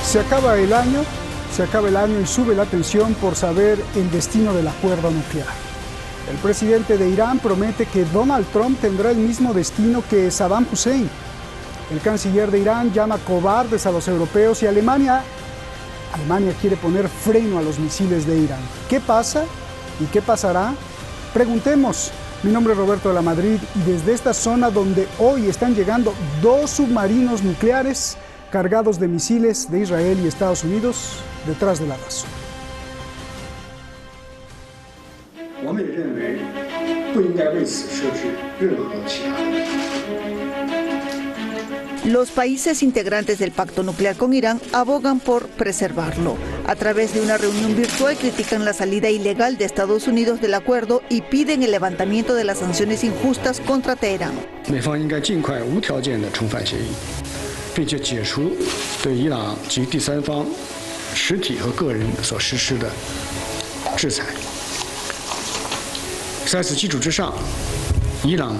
Se acaba el año y sube la tensión por saber el destino del acuerdo nuclear. El presidente de Irán promete que Donald Trump tendrá el mismo destino que Saddam Hussein. El canciller de Irán llama cobardes a los europeos y Alemania quiere poner freno a los misiles de Irán. ¿Qué pasa y qué pasará? Preguntemos. Mi nombre es Roberto de la Madrid y desde esta zona donde hoy están llegando 2 submarinos nucleares cargados de misiles de Israel y Estados Unidos, detrás de la razón. Los países integrantes del pacto nuclear con Irán abogan por preservarlo. A través de una reunión virtual critican la salida ilegal de Estados Unidos del acuerdo y piden el levantamiento de las sanciones injustas contra Teherán. 并且解除对伊朗及第三方实体和个人所实施的制裁。在此基础之上，伊朗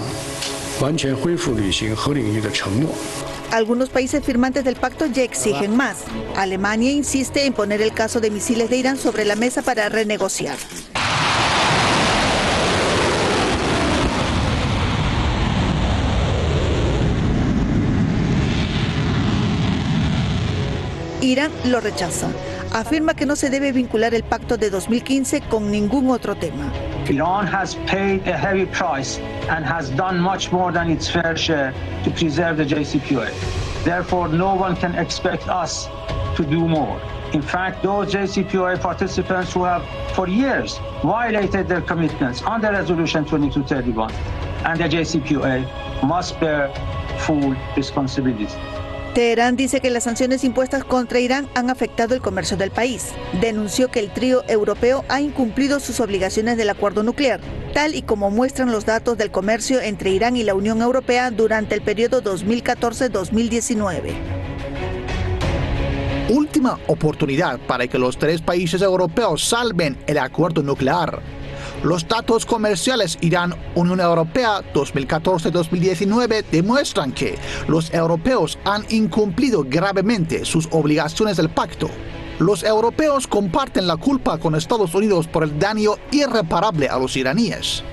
完全恢复履行核领域的承诺。 Algunos países firmantes del pacto ya exigen más. Alemania insiste en poner el caso de misiles de Irán sobre la mesa para renegociar. Irán lo rechaza. Afirma que no se debe vincular el pacto de 2015 con ningún otro tema. Iran has paid a heavy price and has done much more than its fair share to preserve the JCPOA. Therefore, no one can expect us to do more. In fact, those JCPOA participants who have for years violated their commitments under Resolution 2231 and the JCPOA must bear full responsibility. Teherán dice que las sanciones impuestas contra Irán han afectado el comercio del país. Denunció que el trío europeo ha incumplido sus obligaciones del acuerdo nuclear, tal y como muestran los datos del comercio entre Irán y la Unión Europea durante el periodo 2014-2019. Última oportunidad para que los 3 países europeos salven el acuerdo nuclear. Los datos comerciales Irán-Unión Europea 2014-2019 demuestran que los europeos han incumplido gravemente sus obligaciones del pacto. Los europeos comparten la culpa con Estados Unidos por el daño irreparable a los iraníes.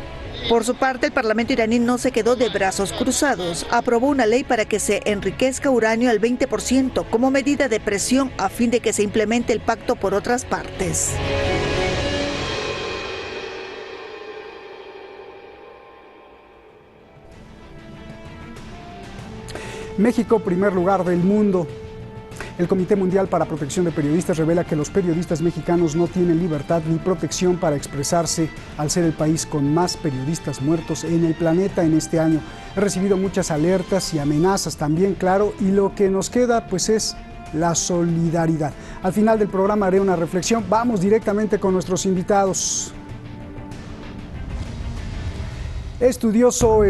Por su parte, el Parlamento iraní no se quedó de brazos cruzados. Aprobó una ley para que se enriquezca uranio al 20% como medida de presión a fin de que se implemente el pacto por otras partes. México, primer lugar del mundo. El Comité Mundial para Protección de Periodistas revela que los periodistas mexicanos no tienen libertad ni protección para expresarse al ser el país con más periodistas muertos en el planeta en este año. He recibido muchas alertas y amenazas también, claro, y lo que nos queda pues es la solidaridad. Al final del programa haré una reflexión. Vamos directamente con nuestros invitados. Estudioso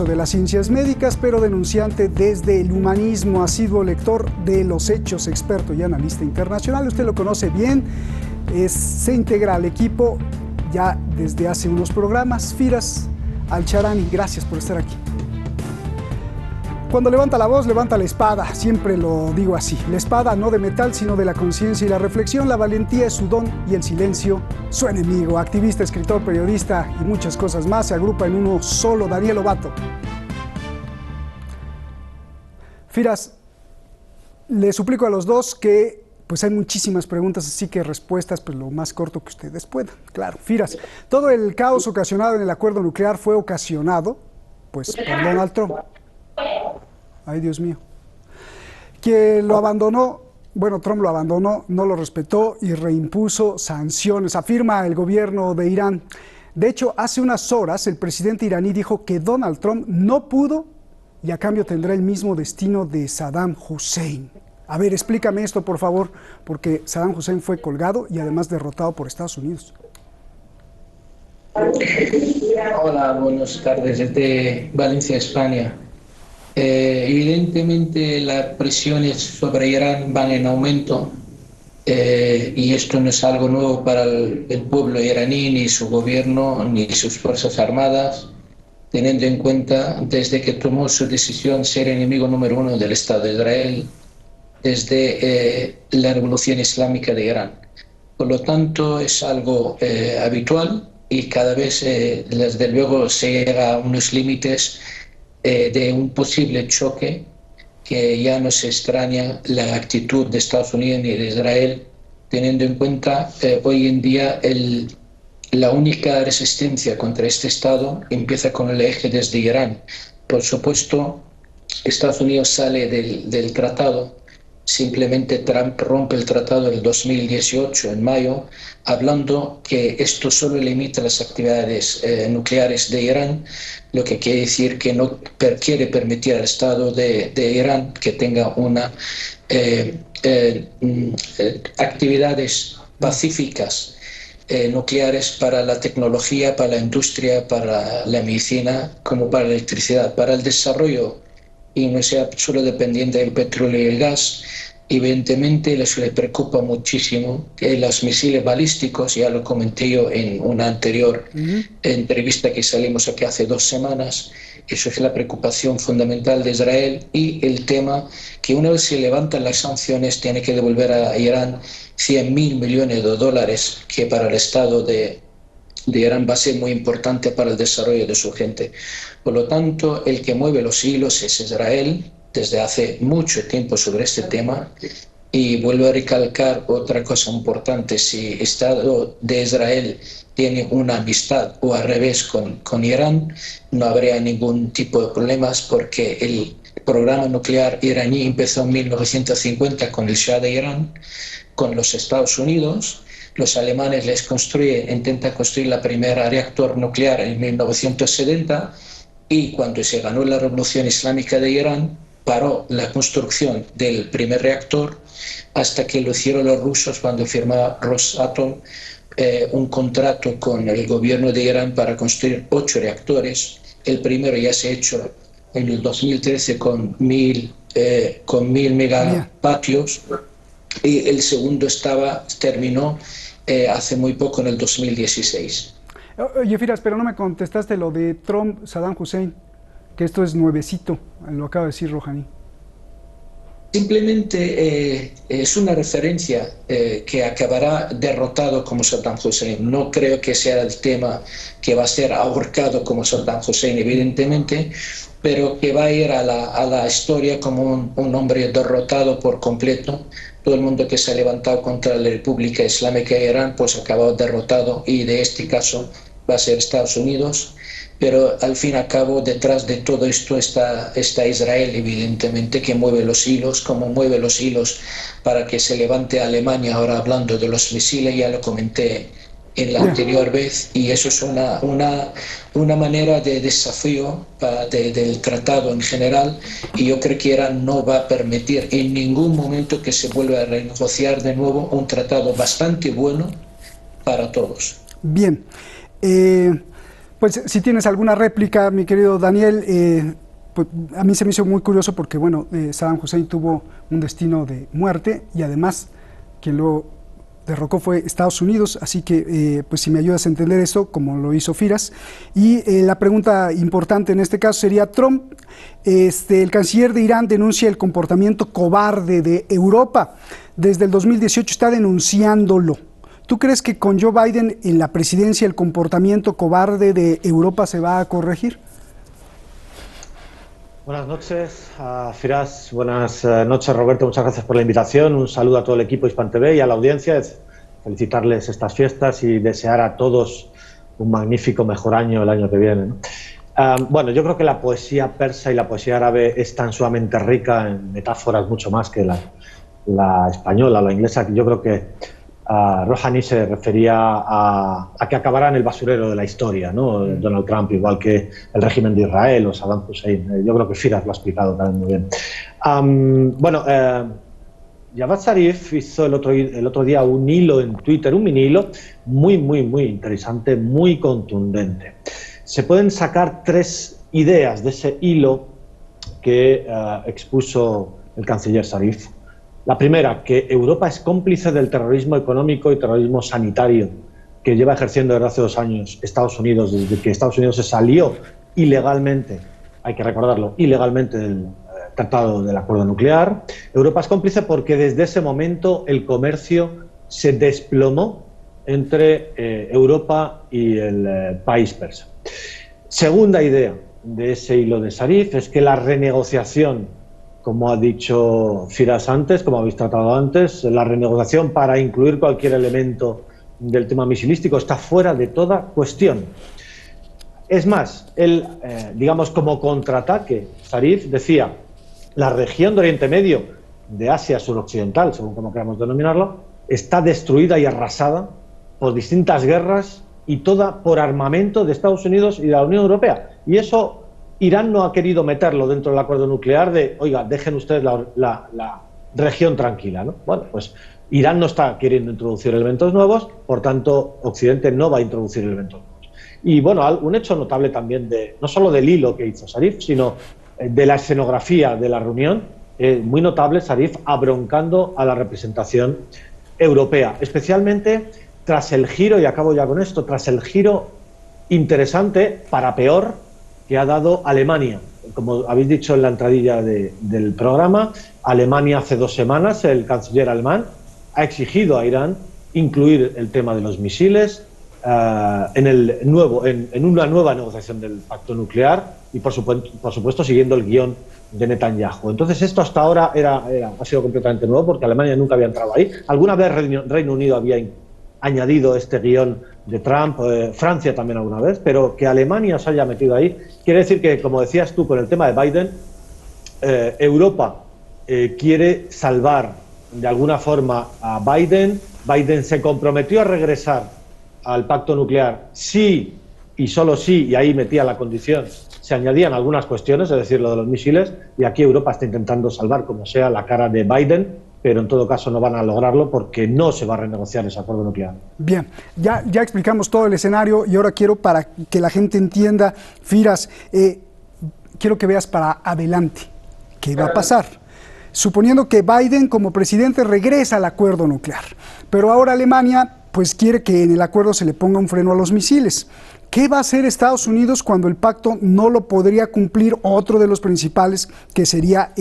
de las ciencias médicas, pero denunciante desde el humanismo, asiduo lector de los hechos, experto y analista internacional. Usted lo conoce bien, se integra al equipo ya desde hace unos programas. Firas Al-Charani, gracias por estar aquí. Cuando levanta la voz, levanta la espada, siempre lo digo así. La espada no de metal, sino de la conciencia y la reflexión. La valentía es su don y el silencio su enemigo. Activista, escritor, periodista y muchas cosas más. Se agrupa en uno solo, Daniel Lobato. Firas, le suplico a los dos que pues hay muchísimas preguntas, así que respuestas pues lo más corto que ustedes puedan. Claro, Firas, todo el caos ocasionado en el acuerdo nuclear fue ocasionado pues por Donald Trump. Ay, Dios mío. Que lo abandonó, bueno, Trump lo abandonó, no lo respetó y reimpuso sanciones, afirma el gobierno de Irán. De hecho, hace unas horas el presidente iraní dijo que Donald Trump no pudo y a cambio tendrá el mismo destino de Saddam Hussein. A ver, explícame esto, por favor, porque Saddam Hussein fue colgado y además derrotado por Estados Unidos. Hola, buenas tardes, desde Valencia, España. Evidentemente las presiones sobre Irán van en aumento y esto no es algo nuevo para el pueblo iraní, ni su gobierno, ni sus fuerzas armadas, teniendo en cuenta desde que tomó su decisión ser enemigo número 1 del Estado de Israel, desde la Revolución Islámica de Irán. Por lo tanto, es algo habitual y cada vez, desde luego, se llega a unos límites de un posible choque, que ya no se extraña la actitud de Estados Unidos ni de Israel, teniendo en cuenta hoy en día la única resistencia contra este Estado empieza con el eje desde Irán. Por supuesto, Estados Unidos sale del tratado. Simplemente Trump rompe el tratado del 2018, en mayo, hablando que esto solo limita las actividades nucleares de Irán, lo que quiere decir que no quiere permitir al Estado de Irán que tenga actividades pacíficas nucleares para la tecnología, para la industria, para la medicina, como para la electricidad, para el desarrollo, y no sea solo dependiente del petróleo y el gas. Evidentemente les preocupa muchísimo que los misiles balísticos, ya lo comenté yo en una anterior entrevista que salimos aquí hace 2 semanas, eso es la preocupación fundamental de Israel, y el tema que una vez se levantan las sanciones tiene que devolver a Irán $100.000 millones, que para el Estado de Irán va a ser muy importante para el desarrollo de su gente. Por lo tanto, el que mueve los hilos es Israel desde hace mucho tiempo sobre este tema, y vuelvo a recalcar otra cosa importante: si el Estado de Israel tiene una amistad o al revés con Irán, no habría ningún tipo de problemas, porque el programa nuclear iraní empezó en 1950 con el Shah de Irán, con los Estados Unidos. Los alemanes intentan construir la primera reactor nuclear en 1970, y cuando se ganó la Revolución Islámica de Irán, paró la construcción del primer reactor hasta que lo hicieron los rusos cuando firmó Rosatom un contrato con el gobierno de Irán para construir 8 reactores. El primero ya se ha hecho en el 2013 con 1.000 megavatios, y el segundo terminó hace muy poco, en el 2016. Oye, Firas, pero no me contestaste lo de Trump, Saddam Hussein, que esto es nuevecito, lo acaba de decir Rouhani. Simplemente es una referencia que acabará derrotado como Saddam Hussein. No creo que sea el tema que va a ser ahorcado como Saddam Hussein, evidentemente, pero que va a ir a la historia como un hombre derrotado por completo. Todo el mundo que se ha levantado contra la República Islámica de Irán pues ha acabado derrotado, y de este caso va a ser Estados Unidos. Pero al fin y al cabo, detrás de todo esto está Israel, evidentemente, que mueve los hilos, como mueve los hilos para que se levante Alemania. Ahora, hablando de los misiles, ya lo comenté en la anterior vez, y eso es una manera de desafío del tratado en general, y yo creo que Irán no va a permitir en ningún momento que se vuelva a renegociar de nuevo un tratado bastante bueno para todos. Bien. Pues si tienes alguna réplica, mi querido Daniel, pues a mí se me hizo muy curioso porque, bueno, Saddam Hussein tuvo un destino de muerte, y además quien lo derrocó fue Estados Unidos, así que pues si me ayudas a entender eso, como lo hizo Firas. Y la pregunta importante en este caso sería: Trump, el canciller de Irán, denuncia el comportamiento cobarde de Europa. Desde el 2018 está denunciándolo. ¿Tú crees que con Joe Biden en la presidencia el comportamiento cobarde de Europa se va a corregir? Buenas noches, Firas. Buenas noches, Roberto. Muchas gracias por la invitación. Un saludo a todo el equipo Hispan TV y a la audiencia. Felicitarles estas fiestas y desear a todos un magnífico mejor año el año que viene, ¿no? Bueno, yo creo que la poesía persa y la poesía árabe es tan sumamente rica en metáforas, mucho más que la española, la inglesa. Yo creo que Rouhani se refería a que acabará en el basurero de la historia, ¿no? Donald Trump, igual que el régimen de Israel o Saddam Hussein. Yo creo que Firas lo ha explicado también muy bien. Bueno, Javad Zarif hizo el otro día un hilo en Twitter, un mini hilo muy interesante, muy contundente. Se pueden sacar 3 ideas de ese hilo que expuso el canciller Zarif. La primera, que Europa es cómplice del terrorismo económico y terrorismo sanitario que lleva ejerciendo desde hace 2 años Estados Unidos, desde que Estados Unidos se salió ilegalmente, hay que recordarlo, ilegalmente del tratado del acuerdo nuclear. Europa es cómplice porque desde ese momento el comercio se desplomó entre Europa y el país persa. Segunda idea de ese hilo de Zarif es que la renegociación, como ha dicho Firas antes, como habéis tratado antes, la renegociación para incluir cualquier elemento del tema misilístico está fuera de toda cuestión. Es más, él, digamos, como contraataque, Zarif decía, la región de Oriente Medio, de Asia suroccidental, según como queramos denominarlo, está destruida y arrasada por distintas guerras y toda por armamento de Estados Unidos y de la Unión Europea. Y eso Irán no ha querido meterlo dentro del acuerdo nuclear de, oiga, dejen ustedes la región tranquila, ¿no? Bueno, pues Irán no está queriendo introducir elementos nuevos, por tanto, Occidente no va a introducir elementos nuevos. Y bueno, un hecho notable también, no solo del hilo que hizo Zarif, sino de la escenografía de la reunión, muy notable Zarif abroncando a la representación europea, especialmente tras el giro, y acabo ya con esto, tras el giro interesante, para peor, que ha dado Alemania. Como habéis dicho en la entradilla del programa, Alemania hace 2 semanas, el canciller alemán ha exigido a Irán incluir el tema de los misiles en una nueva negociación del pacto nuclear y por supuesto siguiendo el guión de Netanyahu. Entonces esto hasta ahora ha sido completamente nuevo porque Alemania nunca había entrado ahí. Alguna vez Reino Unido había añadido este guión de Trump, Francia también alguna vez, pero que Alemania se haya metido ahí quiere decir que, como decías tú con el tema de Biden, Europa quiere salvar de alguna forma a Biden. Biden se comprometió a regresar al pacto nuclear sí y solo sí, y ahí metía la condición, se añadían algunas cuestiones, es decir, lo de los misiles, y aquí Europa está intentando salvar como sea la cara de Biden, pero en todo caso no van a lograrlo porque no se va a renegociar ese acuerdo nuclear. Bien, ya explicamos todo el escenario y ahora quiero, para que la gente entienda, Firas, quiero que veas para adelante qué va a pasar. Suponiendo que Biden como presidente regresa al acuerdo nuclear, pero ahora Alemania pues quiere que en el acuerdo se le ponga un freno a los misiles. ¿Qué va a hacer Estados Unidos cuando el pacto no lo podría cumplir otro de los principales, que sería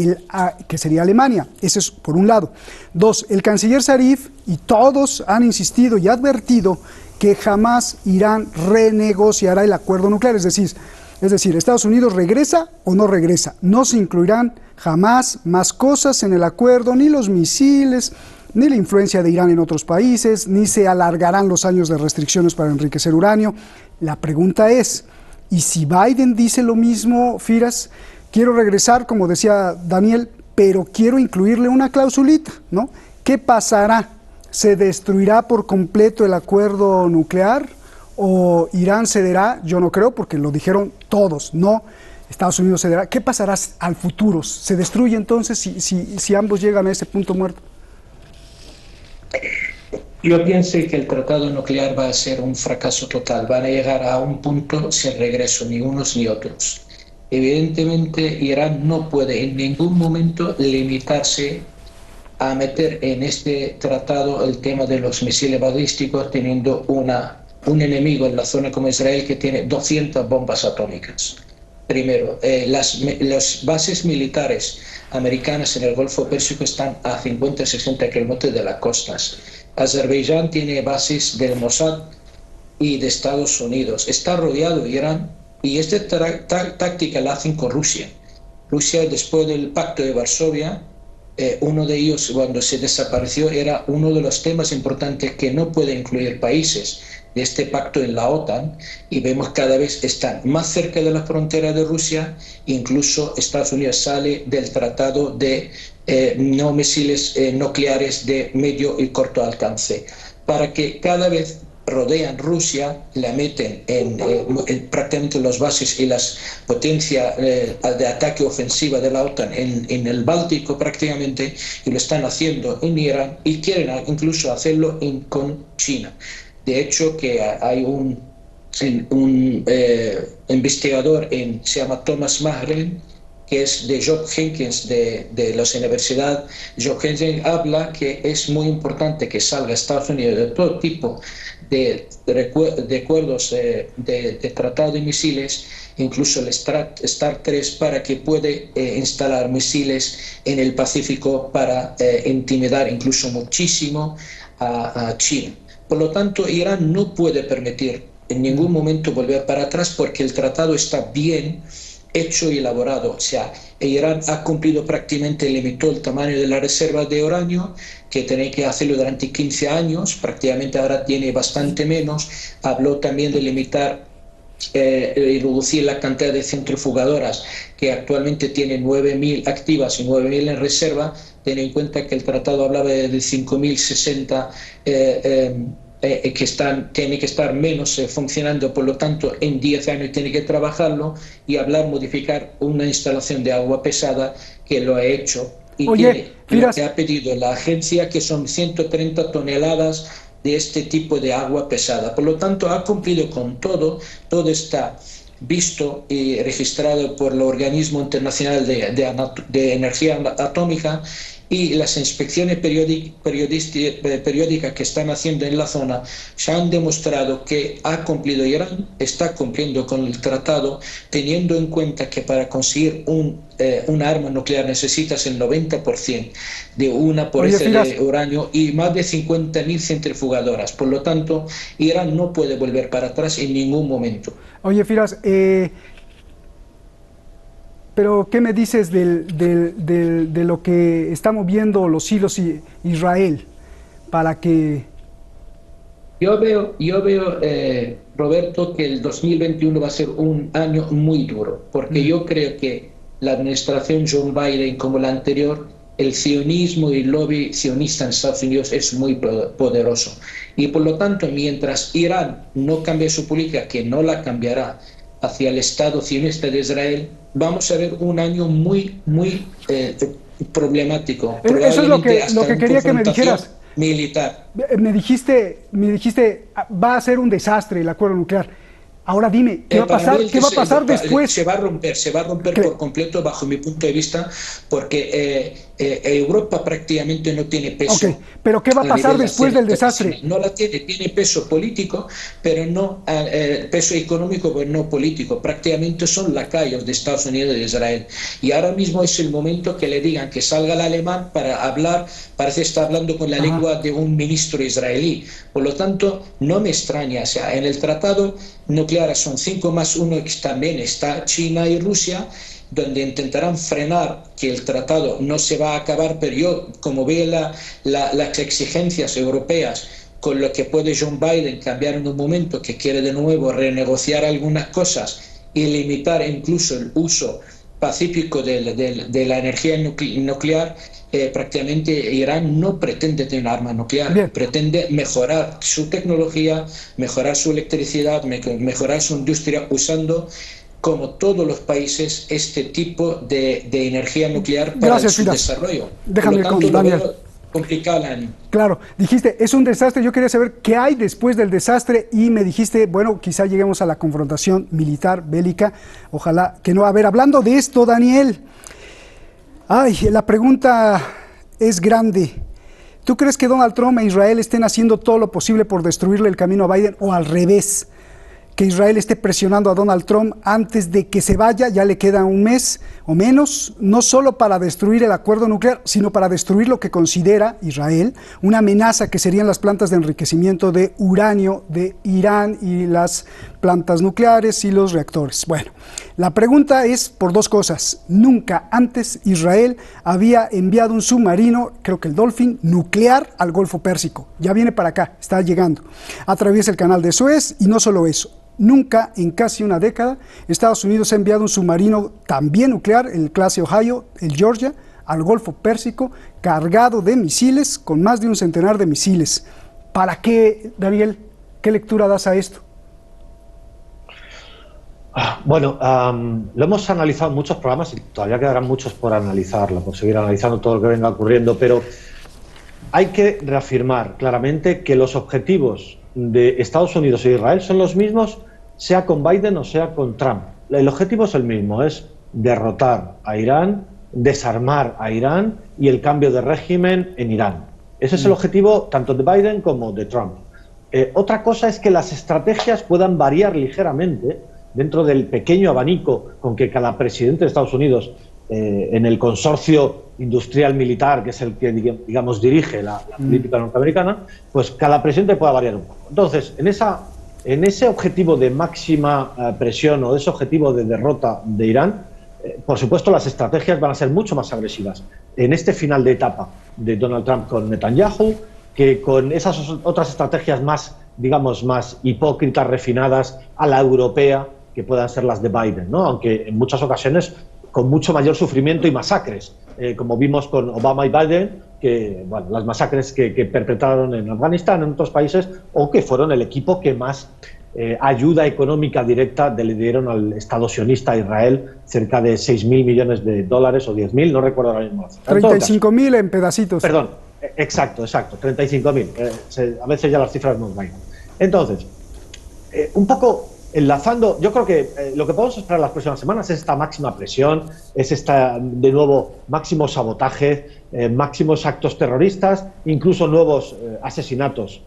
Alemania? Ese es por un lado. 2, el canciller Zarif y todos han insistido y advertido que jamás Irán renegociará el acuerdo nuclear. Es decir, Estados Unidos regresa o no regresa. No se incluirán jamás más cosas en el acuerdo, ni los misiles, ni la influencia de Irán en otros países, ni se alargarán los años de restricciones para enriquecer uranio. La pregunta es, ¿y si Biden dice lo mismo, Firas? Quiero regresar, como decía Daniel, pero quiero incluirle una clausulita, ¿no? ¿Qué pasará? ¿Se destruirá por completo el acuerdo nuclear? ¿O Irán cederá? Yo no creo, porque lo dijeron todos, no. Estados Unidos cederá. ¿Qué pasará al futuro? ¿Se destruye entonces si ambos llegan a ese punto muerto? Yo pienso que el tratado nuclear va a ser un fracaso total. Van a llegar a un punto sin regreso, ni unos ni otros. Evidentemente, Irán no puede en ningún momento limitarse a meter en este tratado el tema de los misiles balísticos, teniendo un enemigo en la zona como Israel que tiene 200 bombas atómicas. Primero, las bases militares americanas en el Golfo Pérsico están a 50-60 kilómetros de las costas. Azerbaiyán tiene bases del Mossad y de Estados Unidos. Está rodeado Irán y esta táctica la hacen con Rusia. Rusia, después del Pacto de Varsovia, uno de ellos, cuando se desapareció, era uno de los temas importantes que no puede incluir países de este pacto en la OTAN, y vemos cada vez están más cerca de la frontera de Rusia. Incluso Estados Unidos sale del tratado de no misiles nucleares de medio y corto alcance, para que cada vez rodean Rusia, la meten en prácticamente las bases y las potencias de ataque ofensiva de la OTAN en el Báltico prácticamente, y lo están haciendo en Irán y quieren incluso hacerlo con China. De hecho, que hay un investigador se llama Thomas Mahren, que es de Johns Hopkins, de la Universidad Johns Hopkins, habla que es muy importante que salga Estados Unidos de todo tipo de acuerdos de tratado de misiles, incluso el Star 3, para que puede instalar misiles en el Pacífico para intimidar incluso muchísimo a China. Por lo tanto, Irán no puede permitir en ningún momento volver para atrás porque el tratado está bien hecho y elaborado. O sea, Irán ha cumplido prácticamente, limitó el tamaño de la reserva de uranio, que tenía que hacerlo durante 15 años, prácticamente ahora tiene bastante menos. Habló también de limitar y reducir la cantidad de centrifugadoras, que actualmente tiene 9.000 activas y 9.000 en reserva. Ten en cuenta que el tratado hablaba de 5.060 que tiene que estar menos funcionando, por lo tanto en 10 años tiene que trabajarlo, y modificar una instalación de agua pesada que lo ha hecho, y tiene lo que ha pedido la agencia, que son 130 toneladas de este tipo de agua pesada. Por lo tanto ha cumplido con todo está visto y registrado por el Organismo Internacional de Energía Atómica, y las inspecciones periódicas que están haciendo en la zona ya han demostrado que ha cumplido. Irán está cumpliendo con el tratado, teniendo en cuenta que para conseguir una arma nuclear necesitas el 90% de una pureza de uranio y más de 50.000 centrifugadoras. Por lo tanto, Irán no puede volver para atrás en ningún momento. Oye, Firas, pero ¿qué me dices de lo que está moviendo los hilos Israel para que...? Yo veo, Roberto, que el 2021 va a ser un año muy duro, porque yo creo que la administración Joe Biden, como la anterior, el sionismo y el lobby sionista en Estados Unidos es muy poderoso. Y por lo tanto, mientras Irán no cambie su política, que no la cambiará, hacia el Estado sionista de Israel, vamos a ver un año muy problemático. Eso es lo que quería que me dijeras. Militar. Me dijiste, va a ser un desastre el acuerdo nuclear. Ahora dime, ¿qué va a pasar? ¿Qué va a pasar después? Se va a romper por completo, bajo mi punto de vista, porque Europa prácticamente no tiene peso. Okay, pero ¿qué va a pasar después del desastre? No la tiene peso político, pero no peso económico, pero no político. Prácticamente son lacayos de Estados Unidos y de Israel. Y ahora mismo es el momento que le digan que salga el alemán para hablar, parece que está hablando con la lengua de un ministro israelí. Por lo tanto, no me extraña. O sea, en el tratado nuclear son 5+1, que también está China y Rusia, donde intentarán frenar que el tratado no se va a acabar, pero yo, como veo las exigencias europeas, con lo que puede John Biden cambiar en un momento, que quiere de nuevo renegociar algunas cosas y limitar incluso el uso pacífico de la energía nuclear, prácticamente Irán no pretende tener un arma nuclear, pretende mejorar su tecnología, mejorar su electricidad, mejorar su industria, usando, como todos los países, este tipo de energía nuclear para su desarrollo. Déjame con Daniel. Complicado. Claro, dijiste, es un desastre. Yo quería saber qué hay después del desastre y me dijiste, bueno, quizá lleguemos a la confrontación militar, bélica. Ojalá que no. A ver, hablando de esto, Daniel, la pregunta es grande. ¿Tú crees que Donald Trump e Israel estén haciendo todo lo posible por destruirle el camino a Biden, o al revés? Que Israel esté presionando a Donald Trump antes de que se vaya, ya le queda un mes o menos, no solo para destruir el acuerdo nuclear, sino para destruir lo que considera Israel una amenaza, que serían las plantas de enriquecimiento de uranio de Irán y las plantas nucleares y los reactores. Bueno, la pregunta es por dos cosas. Nunca antes Israel había enviado un submarino, creo que el Dolphin, nuclear al Golfo Pérsico. Ya viene para acá, está llegando. Atraviesa el canal de Suez, y no solo eso. Nunca en casi una década Estados Unidos ha enviado un submarino también nuclear, el clase Ohio, el Georgia, al Golfo Pérsico, cargado de misiles, con más de un centenar de misiles. ¿Para qué, Daniel? ¿Qué lectura das a esto? Bueno, lo hemos analizado en muchos programas y todavía quedarán muchos por analizarlo, por seguir analizando todo lo que venga ocurriendo, pero hay que reafirmar claramente que los objetivos de Estados Unidos e Israel son los mismos, sea con Biden o sea con Trump. El objetivo es el mismo, es derrotar a Irán, desarmar a Irán y el cambio de régimen en Irán. Ese es el objetivo tanto de Biden como de Trump. Otra cosa es que las estrategias puedan variar ligeramente dentro del pequeño abanico con que cada presidente de Estados Unidos, en el consorcio industrial militar, que es el que, digamos, dirige la política norteamericana, pues cada presidente pueda variar un poco. Entonces, en ese objetivo de máxima presión o ese objetivo de derrota de Irán, por supuesto las estrategias van a ser mucho más agresivas en este final de etapa de Donald Trump con Netanyahu que con esas otras estrategias más, digamos, más hipócritas, refinadas a la europea, que puedan ser las de Biden, ¿no? Aunque en muchas ocasiones con mucho mayor sufrimiento y masacres, como vimos con Obama y Biden, que, bueno, las masacres que perpetraron en Afganistán, en otros países, o que fueron el equipo que más ayuda económica directa le dieron al Estado sionista a Israel, cerca de 6.000 millones de dólares o 10.000, no recuerdo ahora mismo. 35.000 en pedacitos. Perdón, exacto, 35.000. A veces ya las cifras nos vayan. Entonces, un poco enlazando, yo creo que lo que podemos esperar las próximas semanas es esta máxima presión, es esta, de nuevo, máximo sabotaje, máximos actos terroristas, incluso nuevos asesinatos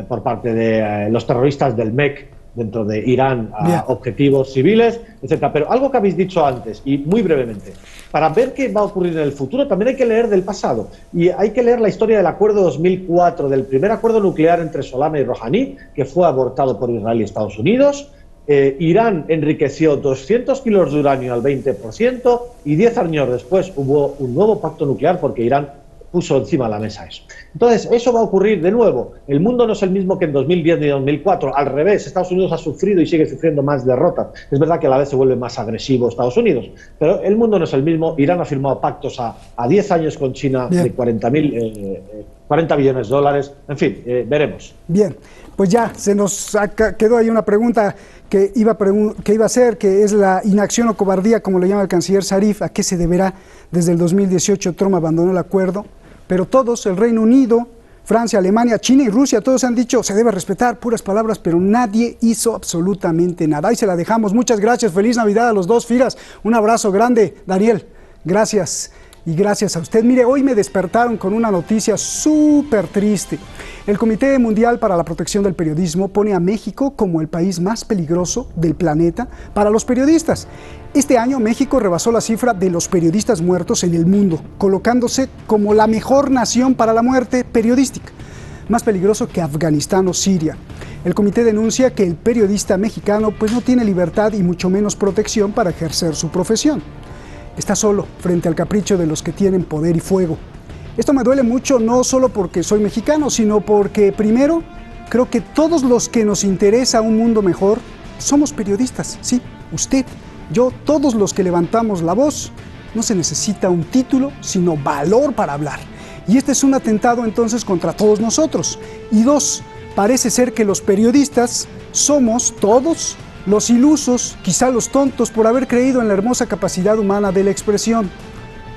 por parte de los terroristas del MEK dentro de Irán a objetivos civiles, etcétera. Pero algo que habéis dicho antes, y muy brevemente, para ver qué va a ocurrir en el futuro también hay que leer del pasado, y hay que leer la historia del acuerdo 2004, del primer acuerdo nuclear entre Solana y Rouhani, que fue abortado por Israel y Estados Unidos. Irán enriqueció 200 kilos de uranio al 20% y 10 años después hubo un nuevo pacto nuclear porque Irán puso encima de la mesa eso. Entonces, eso va a ocurrir de nuevo. El mundo no es el mismo que en 2010 ni 2004. Al revés, Estados Unidos ha sufrido y sigue sufriendo más derrotas. Es verdad que a la vez se vuelve más agresivo Estados Unidos, pero el mundo no es el mismo. Irán ha firmado pactos a 10 años con China de 40 billones de dólares. En fin, veremos. Bien, pues ya se nos quedó ahí una pregunta que iba a hacer, que es la inacción o cobardía, como le llama el canciller Zarif. ¿A qué se deberá? Desde el 2018 Trump abandonó el acuerdo, pero todos, el Reino Unido, Francia, Alemania, China y Rusia, todos han dicho se debe respetar, puras palabras, pero nadie hizo absolutamente nada. Ahí se la dejamos. Muchas gracias. Feliz Navidad a los dos, Firas. Un abrazo grande. Daniel, gracias. Y gracias a usted. Mire, hoy me despertaron con una noticia súper triste. El Comité Mundial para la Protección del Periodismo pone a México como el país más peligroso del planeta para los periodistas. Este año México rebasó la cifra de los periodistas muertos en el mundo, colocándose como la mejor nación para la muerte periodística, más peligroso que Afganistán o Siria. El comité denuncia que el periodista mexicano pues no tiene libertad y mucho menos protección para ejercer su profesión. Está solo frente al capricho de los que tienen poder y fuego. Esto me duele mucho, no solo porque soy mexicano, sino porque, primero, creo que todos los que nos interesa un mundo mejor somos periodistas. Sí, usted, yo, todos los que levantamos la voz. No se necesita un título, sino valor para hablar. Y este es un atentado entonces contra todos nosotros. Y dos, parece ser que los periodistas somos todos los ilusos, quizá los tontos, por haber creído en la hermosa capacidad humana de la expresión.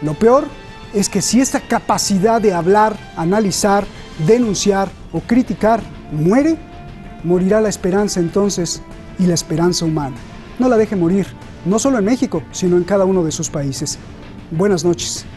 Lo peor es que si esta capacidad de hablar, analizar, denunciar o criticar muere, morirá la esperanza entonces y la esperanza humana. No la deje morir, no solo en México, sino en cada uno de sus países. Buenas noches.